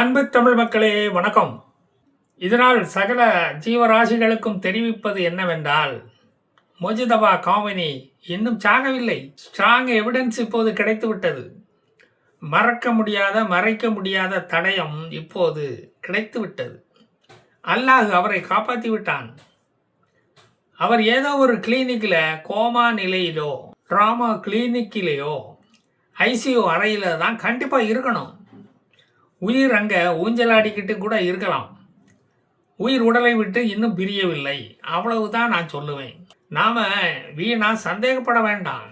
அன்பு தமிழ் மக்களே வணக்கம். இதனால் சகல ஜீவராசிகளுக்கும் தெரிவிப்பது என்னவென்றால், மொஜிதபா காமினி இன்னும் சாகவில்லை. ஸ்ட்ராங் எவிடன்ஸ் இப்போது கிடைத்துவிட்டது. மறைக்க முடியாத தடயம் இப்போது கிடைத்துவிட்டது. அல்லாஹ் அவரை காப்பாற்றி விட்டான். அவர் ஏதோ ஒரு கிளினிக்கில் கோமா நிலையிலோ ட்ராமா கிளினிக்கிலேயோ ஐசியூ அறையில் தான் கண்டிப்பாக இருக்கணும். உயிர் அங்கே ஊஞ்சலாடிக்கிட்டு கூட இருக்கலாம். உயிர் உடலை விட்டு இன்னும் பிரியவில்லை. அவ்வளவுதான் நான் சொல்லுவேன். நாம் வீணா சந்தேகப்பட வேண்டாம்.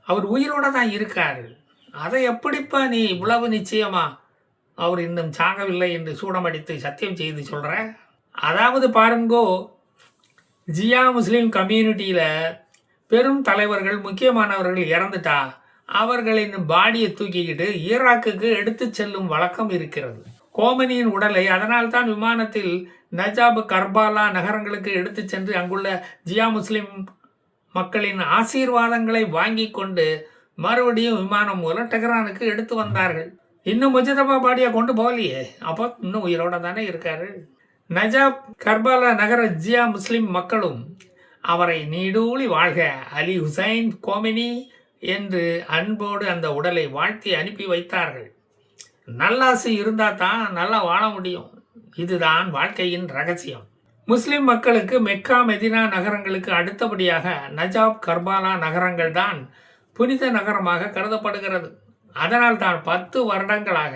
அவர் உயிரோடு தான் இருக்காரு. அதை எப்படிப்பா நீ இவ்வளவு நிச்சயமா அவர் இன்னும் சாகவில்லை என்று சூடமடித்து சத்தியம் செய்து சொல்கிற? அதாவது பாருங்கோ, ஜியா முஸ்லீம் கம்யூனிட்டியில் பெரும் தலைவர்கள் முக்கியமானவர்கள் இறந்துட்டா அவர்களின் பாடியை தூக்கிக்கிட்டு ஈராக்குக்கு எடுத்து செல்லும் வழக்கம் இருக்கிறது. கோமனியின் உடலை அதனால்தான் விமானத்தில் நஜாப், கர்பாலா நகரங்களுக்கு எடுத்து சென்று அங்குள்ள ஜியா முஸ்லிம் மக்களின் ஆசீர்வாதங்களை வாங்கி கொண்டு மறுபடியும் விமானம் மூலம் டெஹ்ரானுக்கு எடுத்து வந்தார்கள். இன்னும் முஜதபா பாடியை கொண்டு போகலையே, அப்போ இன்னும் உயிரோட தானே இருக்காரு. நஜாப், கர்பாலா நகர ஜியா முஸ்லிம் மக்களும் அவரை நீடூழி வாழ்க அலி ஹுசைன் கோமினி என்று அன்போடு அந்த உடலை வாழ்த்தி அனுப்பி வைத்தார்கள். நல்லாசை இருந்தால் தான் நல்லா வாழ முடியும். இதுதான் வாழ்க்கையின் ரகசியம். முஸ்லிம் மக்களுக்கு மெக்கா, மெதினா நகரங்களுக்கு அடுத்தபடியாக நஜாப், கர்பாலா நகரங்கள் தான் புனித நகரமாக கருதப்படுகிறது. அதனால் தான் 10 வருடங்களாக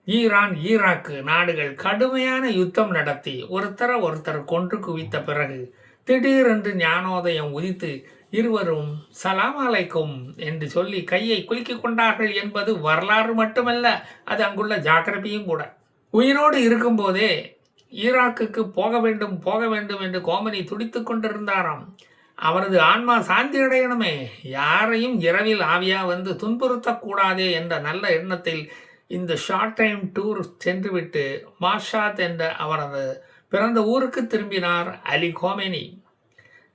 ஈரான், ஈராக்கு நாடுகள் கடுமையான யுத்தம் நடத்தி ஒருத்தர் கொன்று குவித்த பிறகு திடீரென்று ஞானோதயம் உதித்து இருவரும் சலாம் அலைக்கும் என்று சொல்லி கையை குலுக்கிக் கொண்டார்கள் என்பது வரலாறு மட்டுமல்ல, அது அங்குள்ள ஜாக்கிரதையும் கூட. உயிரோடு இருக்கும்போதே ஈராக்குக்கு போக வேண்டும் என்று கோமனி துடித்து கொண்டிருந்தாராம். அவரது ஆன்மா சாந்தி அடையணுமே, யாரையும் இரவில் ஆவியா வந்து துன்புறுத்தக்கூடாதே என்ற நல்ல எண்ணத்தில் இந்த ஷார்ட் டைம் டூர் சென்றுவிட்டு மாஷாத் என்ற அவரது பிறந்த ஊருக்கு திரும்பினார் அலி கோமேனி.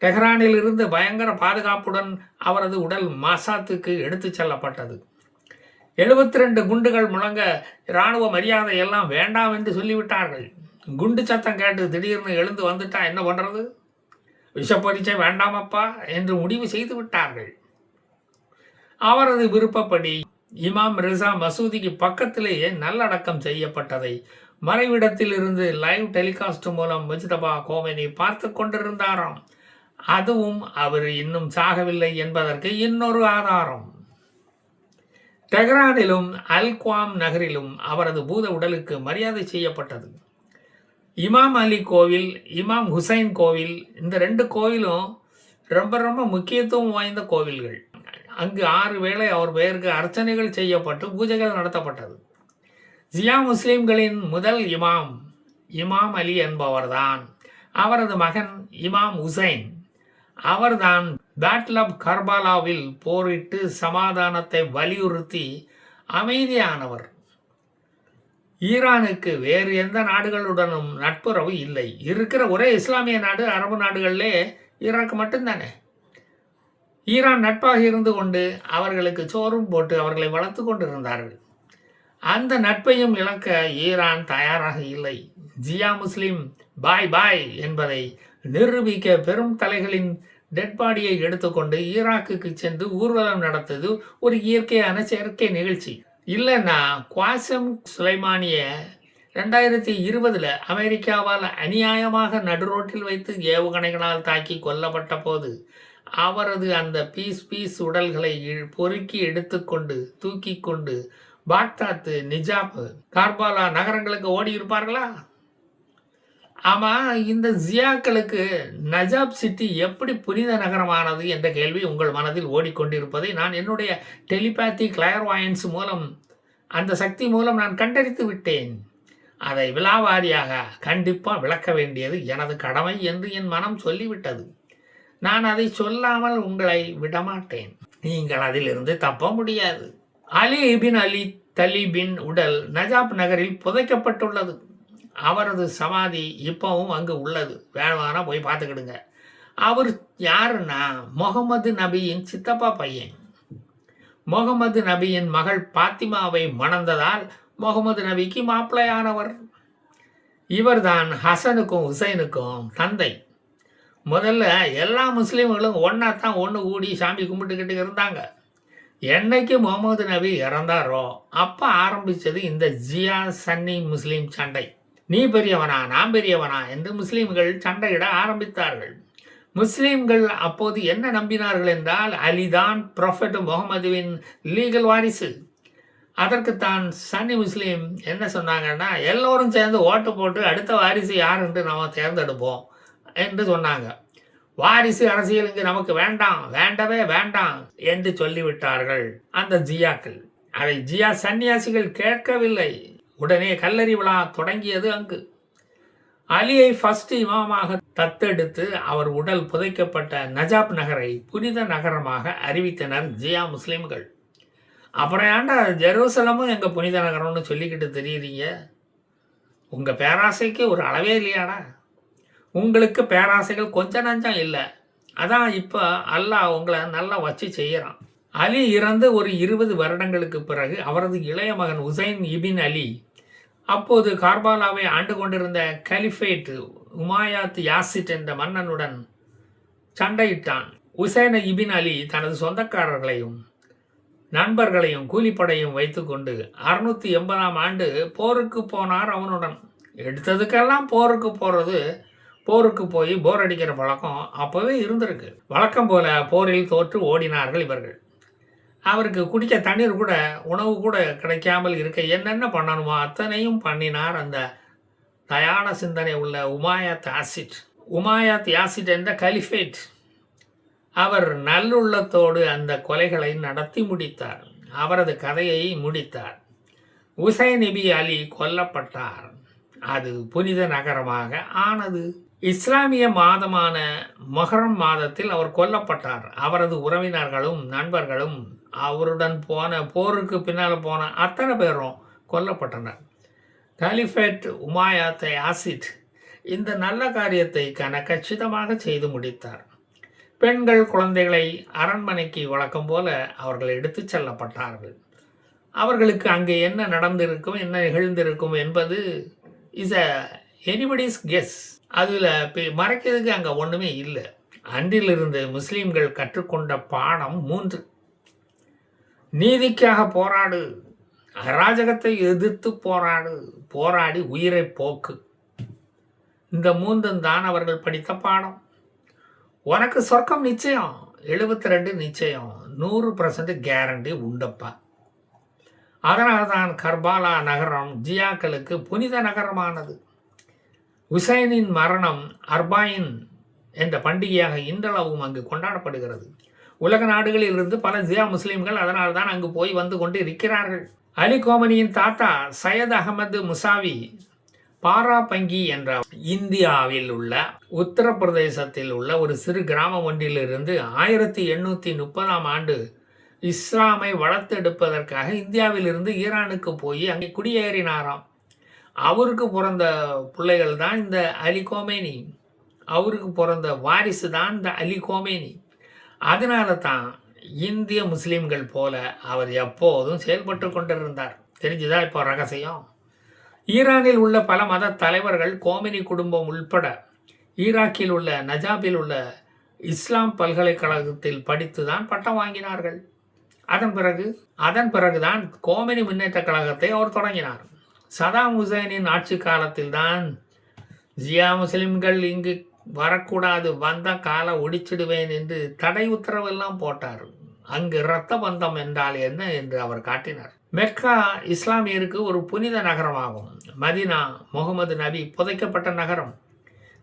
டெஹ்ரானில் இருந்து பயங்கர பாதுகாப்புடன் அவரது உடல் மாசாத்துக்கு எடுத்து செல்லப்பட்டது. 72 குண்டுகள் முழங்க இராணுவ மரியாதை எல்லாம் வேண்டாம் என்று சொல்லிவிட்டார்கள். குண்டு சத்தம் கேட்டு திடீர்னு எழுந்து வந்துட்டா என்ன பண்ணுறது? விஷப்பரீட்சை வேண்டாமப்பா என்று முடிவு செய்து விட்டார்கள். அவரது விருப்பப்படி இமாம் ரிசா மசூதிக்கு பக்கத்திலேயே நல்லடக்கம் செய்யப்பட்டதை மறைவிடத்தில் இருந்து லைவ் டெலிகாஸ்ட் மூலம் முஜ்தபா கோமேனி பார்த்து கொண்டிருந்தாராம். அதுவும் அவர் இன்னும் சாகவில்லை என்பதற்கு இன்னொரு ஆதாரம். டெஹ்ரானிலும் அல்-குவாம் நகரிலும் அவரது பூத உடலுக்கு மரியாதை செய்யப்பட்டது. இமாம் அலி கோவில், இமாம் ஹுசைன் கோவில், இந்த 2 கோவிலும் ரொம்ப முக்கியத்துவம் வாய்ந்த கோவில்கள். அங்கு 6 வேளை அவர் பெயருக்கு அர்ச்சனைகள் செய்யப்பட்டு பூஜைகள் நடத்தப்பட்டது. ஜியா முஸ்லிம்களின் முதல் இமாம் அலி என்பவர்தான். அவரது மகன் இமாம் ஹுசைன், அவர்தான் பேட்டில் ஆஃப் கர்பாலாவில் போரிட்டு சமாதானத்தை வலியுறுத்தி அமைதியானவர். ஈரானுக்கு வேறு எந்த நாடுகளுடனும் நட்புறவு இல்லை. இருக்கிற ஒரே இஸ்லாமிய நாடு அரபு நாடுகளிலே ஈராக்கு மட்டும்தானே. ஈரான் நட்பாக இருந்து கொண்டு அவர்களுக்கு சோறும் போட்டு அவர்களை வளர்த்து கொண்டிருந்தார்கள். அந்த நட்பையும் இழக்க ஈரான் தயாராக இல்லை. ஜியா முஸ்லிம் பாய் என்பதை நிரூபிக்க பெரும் தலைகளின் டெட் பாடியை எடுத்துக்கொண்டு ஈராக்குக்கு சென்று ஊர்வலம் நடத்தது ஒரு இயற்கையான செயற்கை நிகழ்ச்சி. இல்லைன்னா குவாசம் சுலைமானிய 2020 அமெரிக்காவால் அநியாயமாக நடுரோட்டில் வைத்து ஏவுகணைகளால் தாக்கி கொல்லப்பட்ட போது அவரது அந்த பீஸ் உடல்களை பொறுக்கி எடுத்துக்கொண்டு தூக்கி கொண்டு பாக்தாத், நிஜாப், கர்பாலா நகரங்களுக்கு ஓடி இருப்பார்களா? ஆமாம், இந்த ஜியாக்களுக்கு நஜாப் சிட்டி எப்படி புனித நகரமானது என்ற கேள்வி உங்கள் மனதில் ஓடிக்கொண்டிருப்பதை நான் என்னுடைய டெலிபேத்தி கிளாயர்வாயன்ஸ் மூலம், அந்த சக்தி மூலம் நான் கண்டறிந்து விட்டேன். அதை விலாவாரியாக கண்டிப்பாக விளக்க வேண்டியது எனது கடமை என்று என் மனம் சொல்லிவிட்டது. நான் அதை சொல்லாமல் உங்களை விடமாட்டேன். நீங்கள் அதிலிருந்து தப்ப முடியாது. அலி இபின் அலி தலீபின் உடல் நஜாப் நகரில் புதைக்கப்பட்டுள்ளது. அவரது சமாதி இப்போவும் அங்கு உள்ளது. வேணுமானா போய் பார்த்துக்கிடுங்க. அவர் யாருன்னா முகமது நபியின் சித்தப்பா பையன். முகமது நபியின் மகள் பாத்திமாவை மணந்ததால் முகமது நபிக்கு மாப்பிள்ளையானவர். இவர்தான் ஹசனுக்கும் ஹுசைனுக்கும் தந்தை. முதல்ல எல்லா முஸ்லீம்களும் ஒன்றா தான் ஒன்று கூடி சாமி கும்பிட்டுக்கிட்டு இருந்தாங்க. என்னைக்கு முகமது நபி இறந்தாரோ அப்போ ஆரம்பித்தது இந்த ஜியா சன்னி முஸ்லீம் சண்டை. நீ பெரியவனா நான் பெரியவனா என்று முஸ்லீம்கள் சண்டையிட ஆரம்பித்தார்கள். முஸ்லீம்கள் அப்போது என்ன நம்பினார்கள் என்றால் அலிதான் ப்ரொஃபெட் முகமதுவின் லீகல் வாரிசு. அதற்குத்தான் சன்னி முஸ்லீம் என்ன சொன்னாங்கன்னா, எல்லோரும் சேர்ந்து ஓட்டு போட்டு அடுத்த வாரிசு யார் என்று நாம் தேர்ந்தெடுப்போம் என்று சொன்னாங்க. வாரிசு அரசியல் இங்கு நமக்கு வேண்டாம், வேண்டவே வேண்டாம் என்று சொல்லிவிட்டார்கள் அந்த ஜியாக்கள். அதை ஜியா சன்னியாசிகள் கேட்கவில்லை. உடனே கல்லறி விழா தொடங்கியது. அங்கு அலியை ஃபர்ஸ்ட் இமாமாக தத்தெடுத்து அவர் உடல் புதைக்கப்பட்ட நஜாப் நகரை புனித நகரமாக அறிவித்தனர் ஜியா முஸ்லீம்கள். அப்புறம் ஏன்டா ஜெருசலமும் எங்கள் புனித நகரம்னு சொல்லிக்கிட்டு தெரியுறீங்க? உங்கள் பேராசைக்கு ஒரு அளவே இல்லையாடா? உங்களுக்கு பேராசைகள் கொஞ்சம் நஞ்சம் இல்லை. அதான் இப்போ அல்லாஹ் உங்களை நல்லா வச்சு செய்கிறான். அலி இறந்து ஒரு 20 வருடங்களுக்கு பிறகு அவரது இளைய மகன் உசைன் இபின் அலி அப்போது கார்பாலாவை ஆண்டு கொண்டிருந்த கலிஃபேட் உமாயாத் யாசிட் என்ற மன்னனுடன் சண்டையிட்டான். உசைன் இபின் அலி தனது சொந்தக்காரர்களையும் நண்பர்களையும் கூலிப்படையும் வைத்துக்கொண்டு 680ஆம் ஆண்டு போருக்கு போனார். அவனுடன் எடுத்ததுக்கெல்லாம் போருக்கு போகிறது, போருக்கு போய் போர் அடிக்கிற பழக்கம் அப்போவே இருந்திருக்கு. வழக்கம் போல போரில் தோற்று ஓடினார்கள் இவர்கள். அவருக்கு குடிக்க தண்ணீர் கூட உணவு கூட கிடைக்காமல் இருக்க என்னென்ன பண்ணணுமோ அத்தனையும் பண்ணினார் அந்த தயான சிந்தனை உள்ள உமாயாத் யாசிட் என்ற கலிஃபேட். அவர் நல்லுள்ளத்தோடு அந்த கொலைகளை நடத்தி முடித்தார். அவரது கதையை முடித்தார். உசைன் இபி அலி கொல்லப்பட்டார். அது புனித நகரமாக ஆனது. இஸ்லாமிய மாதமான மொஹரம் மாதத்தில் அவர் கொல்லப்பட்டார். அவரது உறவினர்களும் நண்பர்களும் அவருடன் போருக்கு பின்னால் போன அத்தனை பேரும் கொல்லப்பட்டனர். கலிஃபேட் உமாயாத் யாசிட் இந்த நல்ல காரியத்தை கச்சிதமாக செய்து முடித்தார். பெண்கள் குழந்தைகளை அரண்மனைக்கு வழக்கம் போல அவர்கள் எடுத்து செல்லப்பட்டார்கள். அவர்களுக்கு அங்கே என்ன நடந்திருக்கும் என்ன நிகழ்ந்திருக்கும் என்பது இஸ் எனிபடிஸ் கெஸ். அதில் மறைக்கிறதுக்கு அங்கே ஒன்றுமே இல்லை. அன்றிலிருந்து முஸ்லீம்கள் கற்றுக்கொண்ட பாடம் 3: நீதிக்காக போராடு, அராஜகத்தை எதிர்த்து போராடு, போராடி உயிரை போக்கு. இந்த 3 தான் அவர்கள் படித்த பாடம். உனக்கு சொர்க்கம் நிச்சயம், 72 நிச்சயம், 100% கேரண்டி உண்டப்பா. அதனால தான் கர்பாலா நகரம் ஜியாக்களுக்கு புனித நகரமானது. உசைனின் மரணம் அர்பாயின் என்ற பண்டிகையாக இன்றளவும் அங்கு கொண்டாடப்படுகிறது. உலக நாடுகளில் இருந்து பல ஜியா முஸ்லீம்கள் அதனால் தான் அங்கு போய் வந்து கொண்டு இருக்கிறார்கள். அலி கோமனியின் தாத்தா சையத் அகமது முசாவி பாராபங்கி என்ற இந்தியாவில் உள்ள உத்தரப்பிரதேசத்தில் உள்ள ஒரு சிறு கிராமம் ஒன்றிலிருந்து 1830ஆம் ஆண்டு இஸ்லாமை வளர்த்தெடுப்பதற்காக இந்தியாவிலிருந்து ஈரானுக்கு போய் அங்கே குடியேறினாராம். அவருக்கு பிறந்த பிள்ளைகள் தான் இந்த அலி கோமேனி. அவருக்கு பிறந்த வாரிசு தான் இந்த அலி கோமேனி. அதனால தான் இந்திய முஸ்லீம்கள் போல அவர் எப்போதும் செயல்பட்டு கொண்டிருந்தார். தெரிஞ்சுதா இப்போ ரகசியம்? ஈரானில் உள்ள பல மத தலைவர்கள் கோமேனி குடும்பம் உள்பட ஈராக்கில் உள்ள நஜாபில் உள்ள இஸ்லாம் பல்கலைக்கழகத்தில் படித்து தான் பட்டம் வாங்கினார்கள். அதன் பிறகுதான் கோமேனி முன்னேற்ற கழகத்தை அவர் தொடங்கினார். சதாம் ஹுசைனின் ஆட்சி காலத்தில் தான் ஜியா முஸ்லிம்கள் இங்கு வரக்கூடாது, வந்த காலை ஒடிச்சிடுவேன் என்று தடை உத்தரவெல்லாம் போட்டார். அங்கு இரத்த பந்தம் என்றால் என்ன என்று அவர் காட்டினார். மெக்கா இஸ்லாமியருக்கு ஒரு புனித நகரமாகும். மதினா முகமது நபி புதைக்கப்பட்ட நகரம்.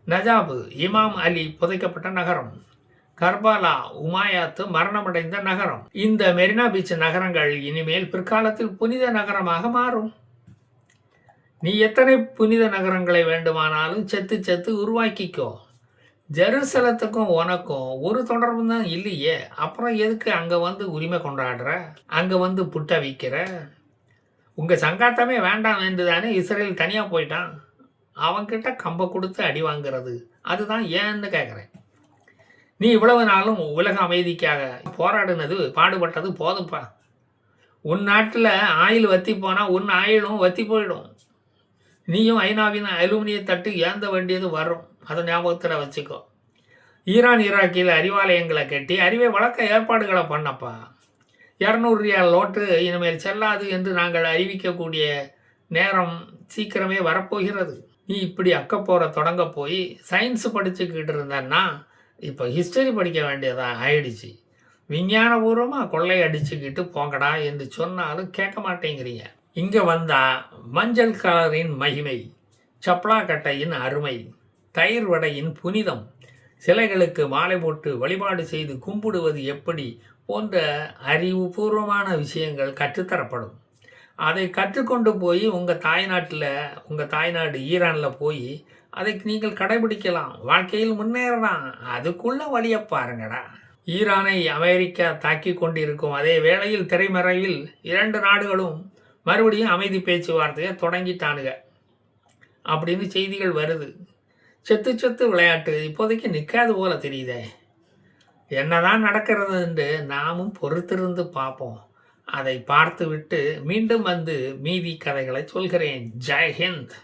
நஜாபு இமாம் அலி புதைக்கப்பட்ட நகரம். கர்பாலா உமாயாத்து மரணமடைந்த நகரம். இந்த மெரினா பீச் நகரங்கள் இனிமேல் பிற்காலத்தில் புனித நகரமாக மாறும். நீ எத்தனை புனித நகரங்களை வேண்டுமானாலும் செத்து உருவாக்கிக்கோ. ஜெருசலத்துக்கும் உனக்கும் ஒரு தொடர்பு தான் இல்லையே. அப்புறம் எதுக்கு அங்கே வந்து உரிமை கொண்டாடுற, அங்கே வந்து புட்ட வைக்கிற? உங்கள் சங்காத்தமே வேண்டாம் என்று தானே இஸ்ரேல் தனியாக போயிட்டான். அவன்கிட்ட கம்பை கொடுத்து அடி வாங்கிறது அதுதான் ஏன்னு கேட்குறேன். நீ இவ்வளவு நாளும் உலக அமைதிக்காக பாடுபட்டது போதும்ப்பா. உன் நாட்டில் ஆயில் வற்றி போனால் உன் ஆயிலும் வற்றி போயிடும். நீயும் ஐநாவின் அலுமினிய தட்டு ஏந்த வேண்டியது வரும். அதை ஞாபகத்தில் வச்சுக்கோ. ஈரான் ஈராக்கில் அறிவாலயங்களை கட்டி அறிவை வளர்க்க ஏற்பாடுகளை பண்ணப்பா. 200 ரியால் நோட்டு இனிமேல் செல்லாது என்று நாங்கள் அறிவிக்கக்கூடிய நேரம் சீக்கிரமே வரப்போகிறது. நீ இப்படி அக்கப்போற தொடங்க போய் சயின்ஸ் படிச்சுக்கிட்டு இருந்தன்னா இப்போ ஹிஸ்டரி படிக்க வேண்டியதாக ஆயிடுச்சு. விஞ்ஞானபூர்வமாக கொள்ளை அடிச்சுக்கிட்டு போங்கடா என்று சொன்னாலும் கேட்க மாட்டேங்கிறீங்க. இங்கே வந்தால் மஞ்சள் கலரின் மகிமை, சப்ளா கட்டையின் அருமை, தயிர் வடையின் புனிதம், சிலைகளுக்கு மாலை போட்டு வழிபாடு செய்து கும்பிடுவது எப்படி போன்ற அறிவுபூர்வமான விஷயங்கள் கற்றுத்தரப்படும். அதை கற்றுக்கொண்டு போய் உங்கள் தாய்நாடு ஈரானில் போய் அதை நீங்கள் கடைபிடிக்கலாம். வாழ்க்கையில் முன்னேறலாம். அதுக்குள்ள வழியை பாருங்கடா. ஈரானை அமெரிக்கா தாக்கி கொண்டிருக்கும் அதே வேளையில் திரைமறைவில் 2 நாடுகளும் மறுபடியும் அமைதி பேச்சுவார்த்தையை தொடங்கிட்டானுங்க அப்படின்னு செய்திகள் வருது. செத்து விளையாட்டு இப்போதைக்கு நிற்காது போல தெரியுதே. என்னதான் நடக்கிறது என்று நாமும் பொறுத்திருந்து பார்ப்போம். அதை பார்த்துவிட்டு மீண்டும் வந்து மீதி கதைகளை சொல்கிறேன். ஜெய் ஹிந்த்.